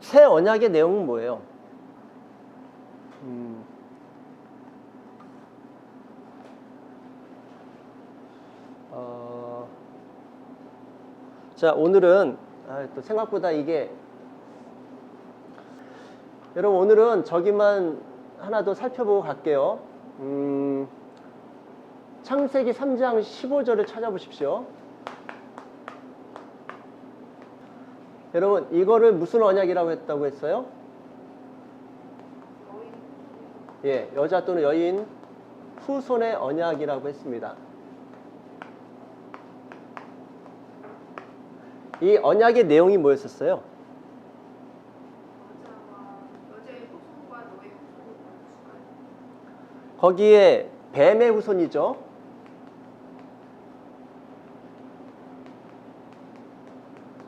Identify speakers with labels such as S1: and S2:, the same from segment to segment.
S1: 새 언약의 내용은 뭐예요? 자, 오늘은 또 생각보다 이게 여러분 오늘은 저기만 하나 더 살펴보고 갈게요. 창세기 3장 15절을 찾아보십시오. 여러분 이거를 무슨 언약이라고 했다고 했어요? 예, 여자 또는 여인 후손의 언약이라고 했습니다. 이 언약의 내용이 뭐였었어요?
S2: 여자의 후손과 너의 후손을 주라.
S1: 거기에 뱀의 후손이죠.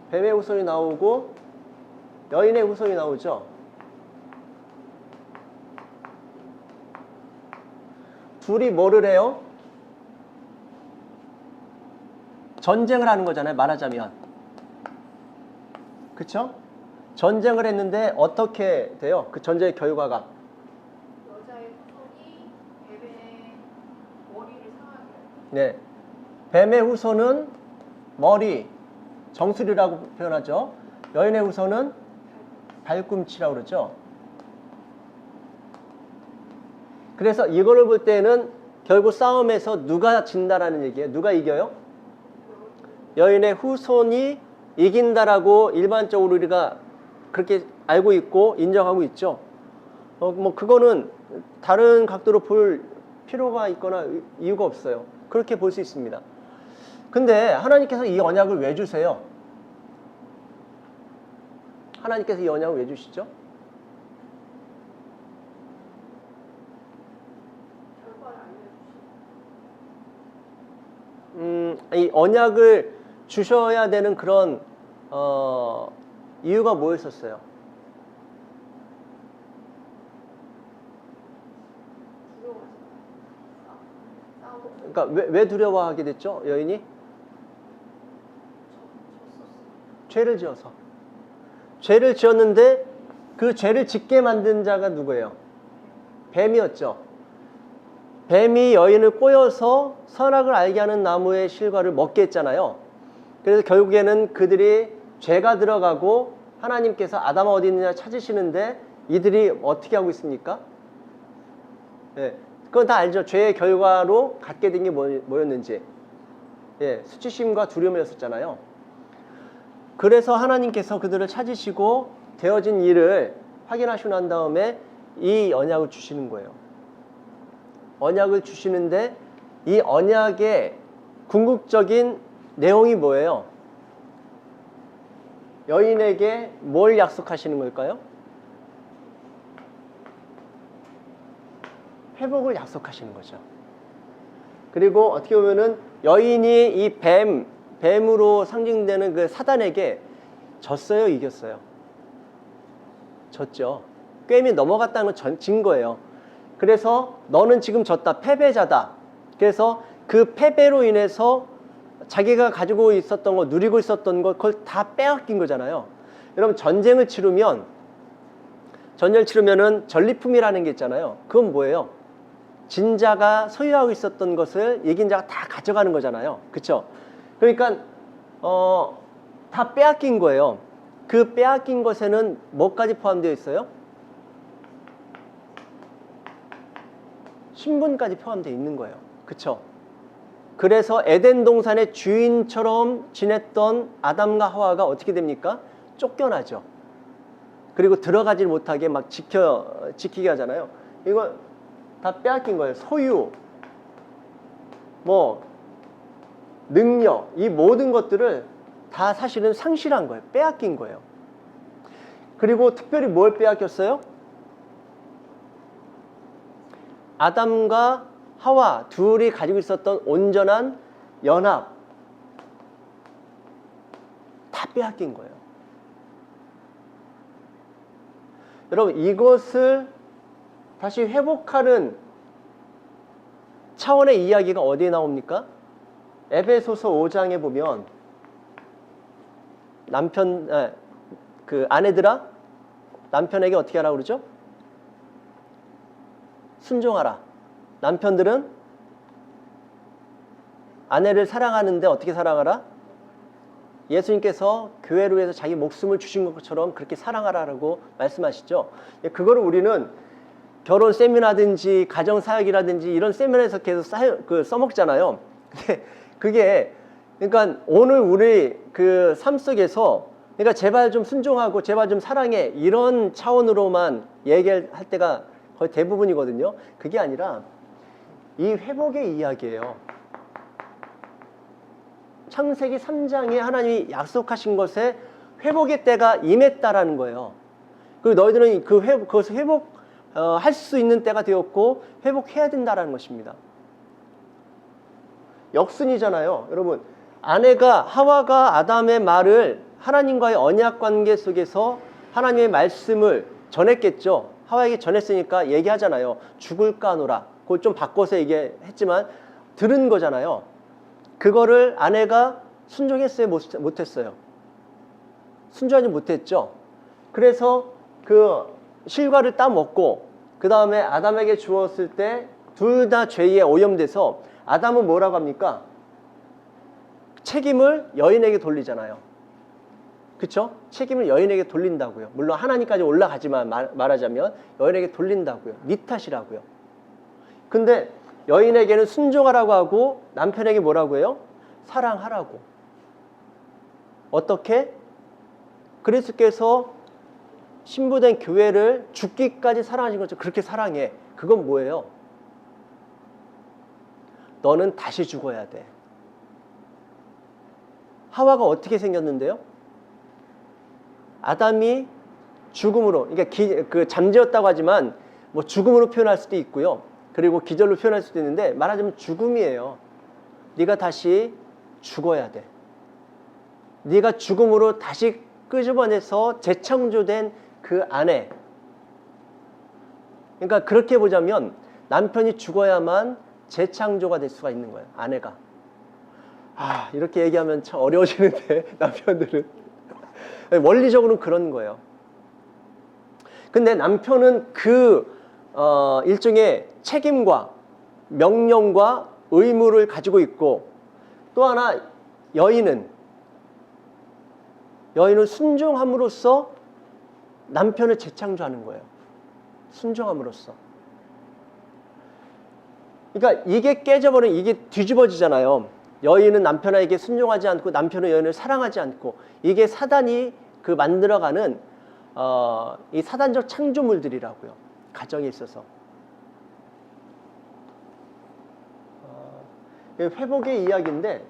S1: 뱀의 후손이 나오고 여인의 후손이 나오죠. 둘이 뭐를 해요? 전쟁을 하는 거잖아요, 말하자면. 그쵸? 전쟁을 했는데 어떻게 돼요? 그 전쟁의 결과가
S2: 여자의 후손이 뱀의 머리를 상하게 해요.
S1: 네, 뱀의 후손은 머리, 정수리라고 표현하죠. 여인의 후손은 발꿈치라고 그러죠. 그래서 이거를 볼 때는 결국 싸움에서 누가 진다라는 얘기예요. 누가 이겨요? 여인의 후손이 이긴다라고 일반적으로 우리가 그렇게 알고 있고 인정하고 있죠. 뭐 그거는 다른 각도로 볼 필요가 있거나 이유가 없어요. 그렇게 볼 수 있습니다. 근데 하나님께서 이 언약을 왜 주세요? 하나님께서 이 언약을 왜 주시죠?
S2: 결과를 알려주시고.
S1: 이 언약을 주셔야 되는 그런 이유가 뭐였었어요?
S2: 두려워하지 마. 싸우고
S1: 그러니까 왜 두려워하게 됐죠? 여인이?
S2: 졌었어.
S1: 죄를 지어서. 죄를 지었는데 그 죄를 짓게 만든 자가 누구예요? 뱀이었죠. 뱀이 여인을 꼬여서 선악을 알게 하는 나무의 실과를 먹게 했잖아요. 그래서 결국에는 그들이 죄가 들어가고 하나님께서 아담아 어디 있느냐 찾으시는데 이들이 어떻게 하고 있습니까? 예, 그건 다 알죠. 죄의 결과로 갖게 된 게 뭐였는지. 예, 수치심과 두려움이었었잖아요. 그래서 하나님께서 그들을 찾으시고 되어진 일을 확인하시고 난 다음에 이 언약을 주시는 거예요. 언약을 주시는데 이 언약의 궁극적인 내용이 뭐예요? 여인에게 뭘 약속하시는 걸까요? 회복을 약속하시는 거죠. 그리고 어떻게 보면은 여인이 이 뱀으로 상징되는 그 사단에게 졌어요, 이겼어요? 졌죠. 꿰이 넘어갔다는 건 진 거예요. 그래서 너는 지금 졌다, 패배자다. 그래서 그 패배로 인해서 자기가 가지고 있었던 거, 누리고 있었던 거, 그걸 다 빼앗긴 거잖아요. 여러분 전쟁을 치르면은 전리품이라는 게 있잖아요. 그건 뭐예요? 진 자가 소유하고 있었던 것을 이긴 자가 다 가져가는 거잖아요. 그쵸? 그러니까 다 빼앗긴 거예요. 그 빼앗긴 것에는 뭐까지 포함되어 있어요? 신분까지 포함되어 있는 거예요. 그쵸? 그래서 에덴 동산의 주인처럼 지냈던 아담과 하와가 어떻게 됩니까? 쫓겨나죠. 그리고 들어가지 못하게 막 지키게 하잖아요. 이거 다 빼앗긴 거예요. 소유, 뭐 능력, 이 모든 것들을 다 사실은 상실한 거예요. 빼앗긴 거예요. 그리고 특별히 뭘 빼앗겼어요? 아담과 하와 둘이 가지고 있었던 온전한 연합 다 빼앗긴 거예요. 여러분 이것을 다시 회복하는 차원의 이야기가 어디에 나옵니까? 에베소서 5장에 보면 그 아내들아 남편에게 어떻게 하라고 그러죠? 순종하라. 남편들은 아내를 사랑하는데 어떻게 사랑하라? 예수님께서 교회를 위해서 자기 목숨을 주신 것처럼 그렇게 사랑하라고 말씀하시죠. 그거를 우리는 결혼 세미나든지 가정사역이라든지 이런 세미나에서 계속 써먹잖아요. 근데 그게 그러니까 오늘 우리 그 삶 속에서 그러니까 제발 좀 순종하고 제발 좀 사랑해 이런 차원으로만 얘기할 때가 거의 대부분이거든요. 그게 아니라 이 회복의 이야기예요. 창세기 3장에 하나님이 약속하신 것에 회복의 때가 임했다라는 거예요. 그리고 너희들은 그것을 회복할 수 있는 때가 되었고 회복해야 된다라는 것입니다. 역순이잖아요. 여러분, 하와가 아담의 말을 하나님과의 언약 관계 속에서 하나님의 말씀을 전했겠죠. 하와에게 전했으니까 얘기하잖아요. 죽을까 하노라. 그걸 좀 바꿔서 얘기했지만 들은 거잖아요. 그거를 아내가 순종했어요? 못했어요? 순종하지 못했죠. 그래서 그 실과를 따먹고 그 다음에 아담에게 주었을 때 둘 다 죄에 오염돼서 아담은 뭐라고 합니까? 책임을 여인에게 돌리잖아요. 그쵸? 책임을 여인에게 돌린다고요. 물론 하나님까지 올라가지만 말하자면 여인에게 돌린다고요. 네 탓이라고요. 근데 여인에게는 순종하라고 하고 남편에게 뭐라고 해요? 사랑하라고. 어떻게? 그리스도께서 신부된 교회를 죽기까지 사랑하신 것처럼 그렇게 사랑해. 그건 뭐예요? 너는 다시 죽어야 돼. 하와가 어떻게 생겼는데요? 아담이 죽음으로, 그러니까 잠재웠다고 하지만 뭐 죽음으로 표현할 수도 있고요. 그리고 기절로 표현할 수도 있는데 말하자면 죽음이에요. 네가 다시 죽어야 돼. 네가 죽음으로 다시 끄집어내서 재창조된 그 아내. 그러니까 그렇게 보자면 남편이 죽어야만 재창조가 될 수가 있는 거예요. 아내가. 이렇게 얘기하면 참 어려워지는데 남편들은. 원리적으로는 그런 거예요. 근데 남편은 일종의 책임과 명령과 의무를 가지고 있고 또 하나 여인은 순종함으로써 남편을 재창조하는 거예요. 순종함으로써. 그러니까 이게 깨져버리면 이게 뒤집어지잖아요. 여인은 남편에게 순종하지 않고 남편은 여인을 사랑하지 않고 이게 사단이 만들어가는 이 사단적 창조물들이라고요. 가정에 있어서. 회복의 이야기인데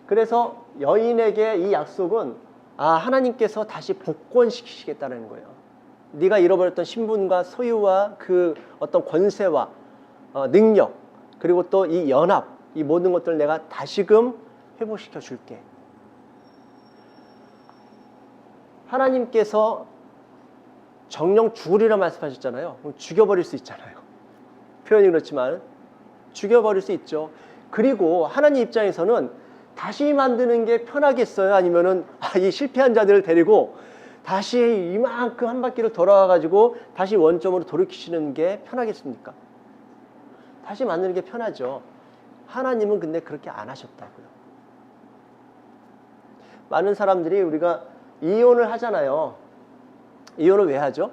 S1: 그래서 여인에게 이 약속은 하나님께서 다시 복권시키시겠다는 거예요. 네가 잃어버렸던 신분과 소유와 그 어떤 권세와 능력 그리고 또 이 연합 이 모든 것들을 내가 다시금 회복시켜 줄게. 하나님께서 정령 죽으리라 말씀하셨잖아요. 그럼 죽여버릴 수 있잖아요. 표현이 그렇지만 죽여버릴 수 있죠. 그리고 하나님 입장에서는 다시 만드는 게 편하겠어요? 아니면은 이 실패한 자들을 데리고 다시 이만큼 한 바퀴를 돌아와가지고 다시 원점으로 돌이키시는 게 편하겠습니까? 다시 만드는 게 편하죠. 하나님은 근데 그렇게 안 하셨다고요. 많은 사람들이 우리가 이혼을 하잖아요. 이혼을 왜 하죠?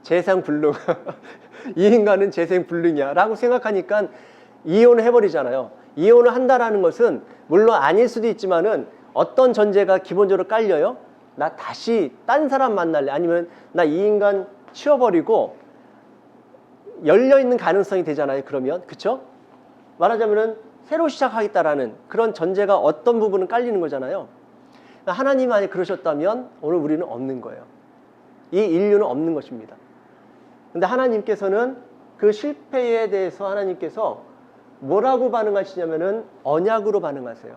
S1: 재생불능. 이 인간은 재생불능이야 라고 생각하니까 이혼을 해버리잖아요. 이혼을 한다라는 것은 물론 아닐 수도 있지만은 어떤 전제가 기본적으로 깔려요? 나 다시 딴 사람 만날래. 아니면 나 이 인간 치워버리고 열려있는 가능성이 되잖아요. 그러면. 그쵸? 말하자면은 새로 시작하겠다라는 그런 전제가 어떤 부분은 깔리는 거잖아요. 하나님 만약 그러셨다면 오늘 우리는 없는 거예요. 이 인류는 없는 것입니다. 근데 하나님께서는 그 실패에 대해서 하나님께서 뭐라고 반응하시냐면은 언약으로 반응하세요.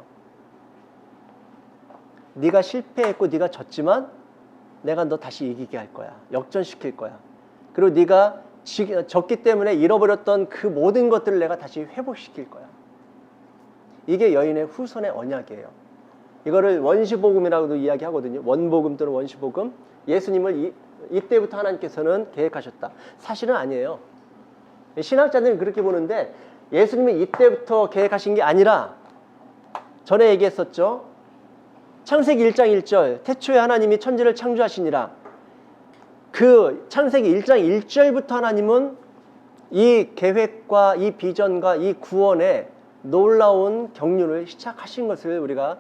S1: 네가 실패했고 네가 졌지만 내가 너 다시 이기게 할 거야. 역전시킬 거야. 그리고 네가 졌기 때문에 잃어버렸던 그 모든 것들을 내가 다시 회복시킬 거야. 이게 여인의 후손의 언약이에요. 이거를 원시복음이라고도 이야기하거든요. 원복음 또는 원시복음. 예수님을 이때부터 하나님께서는 계획하셨다. 사실은 아니에요. 신학자들은 그렇게 보는데 예수님은 이때부터 계획하신 게 아니라 전에 얘기했었죠. 창세기 1장 1절 태초에 하나님이 천지를 창조하시니라. 그 창세기 1장 1절부터 하나님은 이 계획과 이 비전과 이 구원의 놀라운 경륜을 시작하신 것을 우리가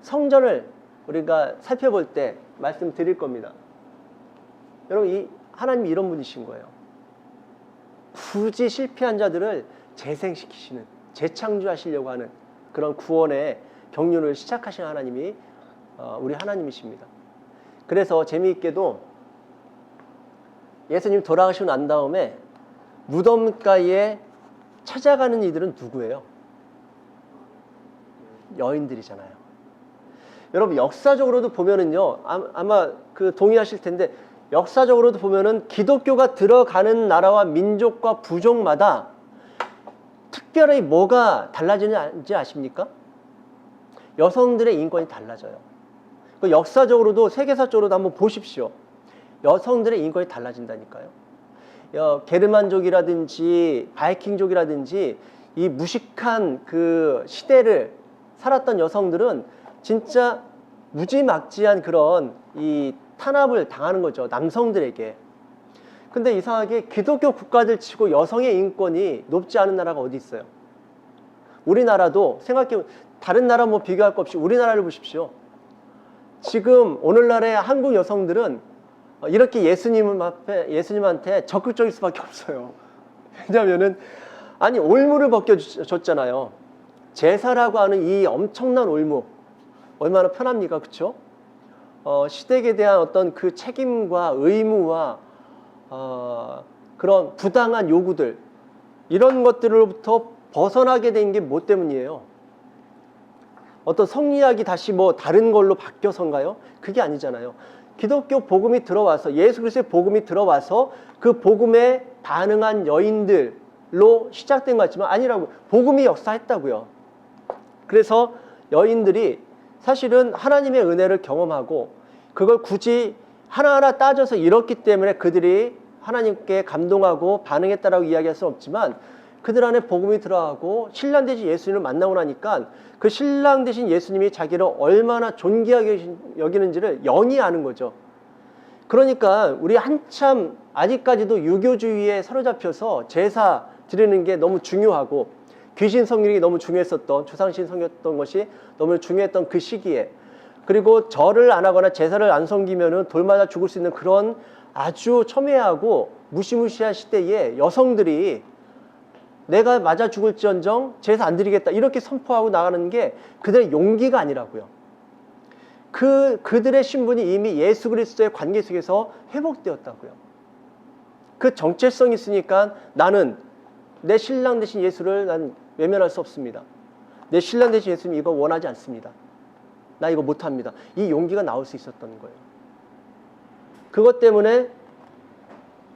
S1: 성전을 우리가 살펴볼 때 말씀드릴 겁니다. 여러분, 하나님이 이런 분이신 거예요. 굳이 실패한 자들을 재생시키시는, 재창조하시려고 하는 그런 구원의 경륜을 시작하신 하나님이 우리 하나님이십니다. 그래서 재미있게도 예수님 돌아가시고 난 다음에 무덤가에 찾아가는 이들은 누구예요? 여인들이잖아요. 여러분, 역사적으로도 보면은요, 아마 동의하실 텐데, 역사적으로도 보면은 기독교가 들어가는 나라와 민족과 부족마다 특별히 뭐가 달라지는지 아십니까? 여성들의 인권이 달라져요. 역사적으로도 세계사적으로도 한번 보십시오. 여성들의 인권이 달라진다니까요. 게르만족이라든지 바이킹족이라든지 이 무식한 그 시대를 살았던 여성들은 진짜 무지막지한 그런 이 탄압을 당하는 거죠. 남성들에게. 근데 이상하게 기독교 국가들 치고 여성의 인권이 높지 않은 나라가 어디 있어요? 우리나라도 생각해보면 다른 나라 뭐 비교할 것 없이 우리나라를 보십시오. 지금 오늘날의 한국 여성들은 이렇게 예수님한테 적극적일 수밖에 없어요. 왜냐하면은 아니 올무를 벗겨줬잖아요. 제사라고 하는 이 엄청난 올무 얼마나 편합니까, 그렇죠? 시댁에 대한 어떤 그 책임과 의무와 그런 부당한 요구들 이런 것들로부터 벗어나게 된 게 뭐 때문이에요? 어떤 성리학이 다시 뭐 다른 걸로 바뀌어서인가요? 그게 아니잖아요. 기독교 복음이 들어와서 예수 그리스도의 복음이 들어와서 그 복음에 반응한 여인들로 시작된 것 같지만 아니라고. 복음이 역사했다고요. 그래서 여인들이 사실은 하나님의 은혜를 경험하고 그걸 굳이 하나하나 따져서 이렇기 때문에 그들이 하나님께 감동하고 반응했다라고 이야기할 수는 없지만 그들 안에 복음이 들어가고 신랑 되신 예수님을 만나고 나니까 그 신랑 되신 예수님이 자기를 얼마나 존귀하게 여기는지를 영이 아는 거죠. 그러니까 우리 한참 아직까지도 유교주의에 사로잡혀서 제사 드리는 게 너무 중요하고 귀신 섬기는 게 너무 중요했었던, 조상신 섬겼던 것이 너무 중요했던 그 시기에, 그리고 절을 안 하거나 제사를 안 섬기면은 돌 맞아 죽을 수 있는 그런 아주 첨예하고 무시무시한 시대에 여성들이 내가 맞아 죽을지언정 제사 안 드리겠다 이렇게 선포하고 나가는 게 그들의 용기가 아니라고요. 그들의 신분이 이미 예수 그리스도의 관계 속에서 회복되었다고요. 그 정체성이 있으니까 나는 내 신랑 되신 예수를 난 외면할 수 없습니다. 내 신랑 되신 예수님 이거 원하지 않습니다. 나 이거 못합니다. 이 용기가 나올 수 있었던 거예요. 그것 때문에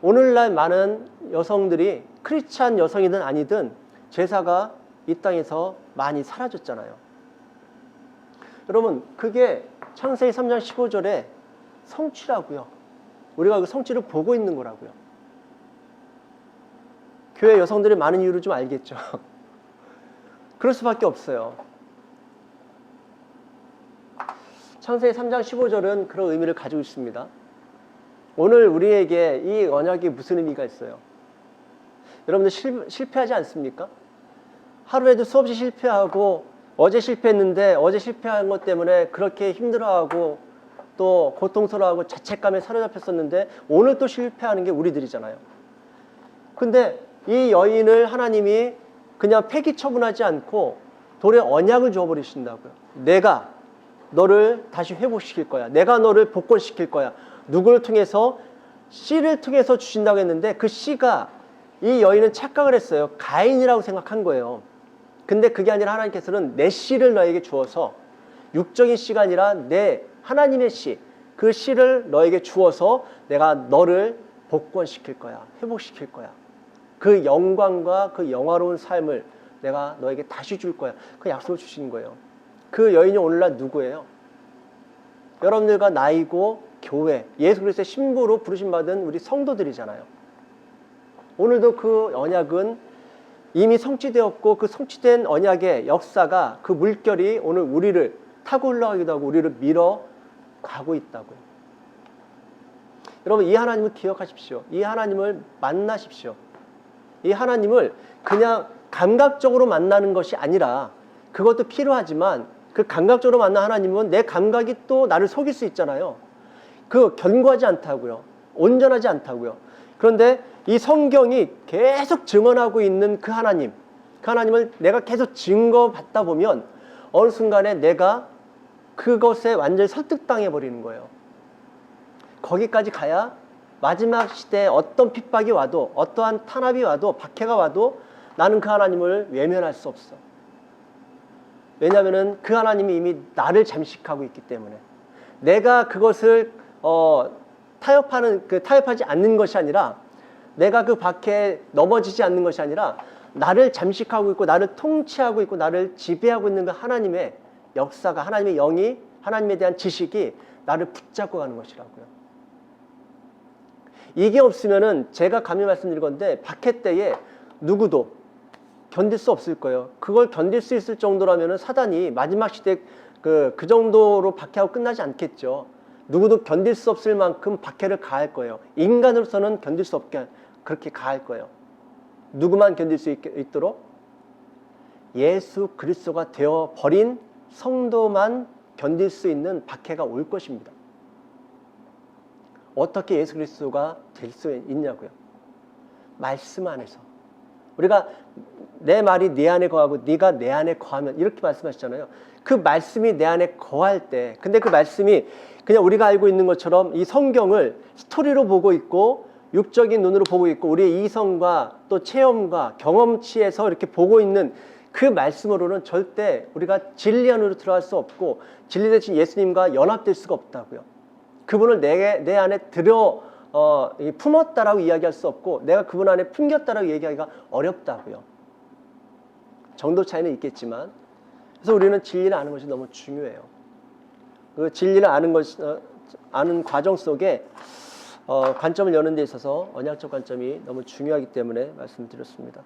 S1: 오늘날 많은 여성들이 크리스찬 여성이든 아니든 제사가 이 땅에서 많이 사라졌잖아요. 여러분, 그게 창세기 3장 15절에 성취라고요. 우리가 그 성취를 보고 있는 거라고요. 교회 여성들이 많은 이유를 좀 알겠죠. 그럴 수밖에 없어요. 창세기 3장 15절은 그런 의미를 가지고 있습니다. 오늘 우리에게 이 언약이 무슨 의미가 있어요? 여러분들 실패하지 않습니까? 하루에도 수없이 실패하고 어제 실패했는데 어제 실패한 것 때문에 그렇게 힘들어하고 또 고통스러워하고 자책감에 사로잡혔었는데 오늘 또 실패하는 게 우리들이잖아요. 근데 이 여인을 하나님이 그냥 폐기 처분하지 않고 돌에 언약을 줘버리신다고요. 내가 너를 다시 회복시킬 거야. 내가 너를 복권시킬 거야. 누구를 통해서? 씨를 통해서 주신다고 했는데 그 씨가 이 여인은 착각을 했어요. 가인이라고 생각한 거예요. 근데 그게 아니라 하나님께서는 내 씨를 너에게 주어서 육적인 씨가 아니라 내 하나님의 씨, 그 씨를 너에게 주어서 내가 너를 복권시킬 거야. 회복시킬 거야. 그 영광과 그 영화로운 삶을 내가 너에게 다시 줄 거야. 그 약속을 주신 거예요. 그 여인이 오늘날 누구예요? 여러분들과 나이고 교회, 예수 그리스도의 신부로 부르심받은 우리 성도들이잖아요. 오늘도 그 언약은 이미 성취되었고 그 성취된 언약의 역사가 그 물결이 오늘 우리를 타고 올라가기도 하고 우리를 밀어가고 있다고요. 여러분 이 하나님을 기억하십시오. 이 하나님을 만나십시오. 이 하나님을 그냥 감각적으로 만나는 것이 아니라 그것도 필요하지만 그 감각적으로 만난 하나님은 내 감각이 또 나를 속일 수 있잖아요. 그 견고하지 않다고요. 온전하지 않다고요. 그런데 이 성경이 계속 증언하고 있는 그 하나님, 그 하나님을 내가 계속 증거받다 보면 어느 순간에 내가 그것에 완전히 설득당해 버리는 거예요. 거기까지 가야 마지막 시대에 어떤 핍박이 와도 어떠한 탄압이 와도 박해가 와도 나는 그 하나님을 외면할 수 없어. 왜냐하면 그 하나님이 이미 나를 잠식하고 있기 때문에 내가 그것을 타협하지 않는 것이 아니라 내가 그 박해에 넘어지지 않는 것이 아니라 나를 잠식하고 있고 나를 통치하고 있고 나를 지배하고 있는 그 하나님의 역사가 하나님의 영이 하나님에 대한 지식이 나를 붙잡고 가는 것이라고요. 이게 없으면은 제가 감히 말씀드릴 건데 박해 때에 누구도 견딜 수 없을 거예요. 그걸 견딜 수 있을 정도라면은 사단이 마지막 시대 그 정도로 박해하고 끝나지 않겠죠. 누구도 견딜 수 없을 만큼 박해를 가할 거예요. 인간으로서는 견딜 수 없게 그렇게 가할 거예요. 누구만 견딜 수 있도록? 예수 그리스도가 되어 버린 성도만 견딜 수 있는 박해가 올 것입니다. 어떻게 예수 그리스도가 될 수 있냐고요. 말씀 안에서. 우리가 내 말이 네 안에 거하고 네가 내 안에 거하면 이렇게 말씀하시잖아요. 그 말씀이 내 안에 거할 때 근데 그 말씀이 그냥 우리가 알고 있는 것처럼 이 성경을 스토리로 보고 있고 육적인 눈으로 보고 있고 우리의 이성과 또 체험과 경험치에서 이렇게 보고 있는 그 말씀으로는 절대 우리가 진리 안으로 들어갈 수 없고 진리 대신 예수님과 연합될 수가 없다고요. 그분을 내 안에 품었다라고 이야기할 수 없고 내가 그분 안에 품겼다라고 얘기하기가 어렵다고요. 정도 차이는 있겠지만 그래서 우리는 진리를 아는 것이 너무 중요해요. 그 진리를 아는 과정 속에 관점을 여는 데 있어서 언약적 관점이 너무 중요하기 때문에 말씀드렸습니다.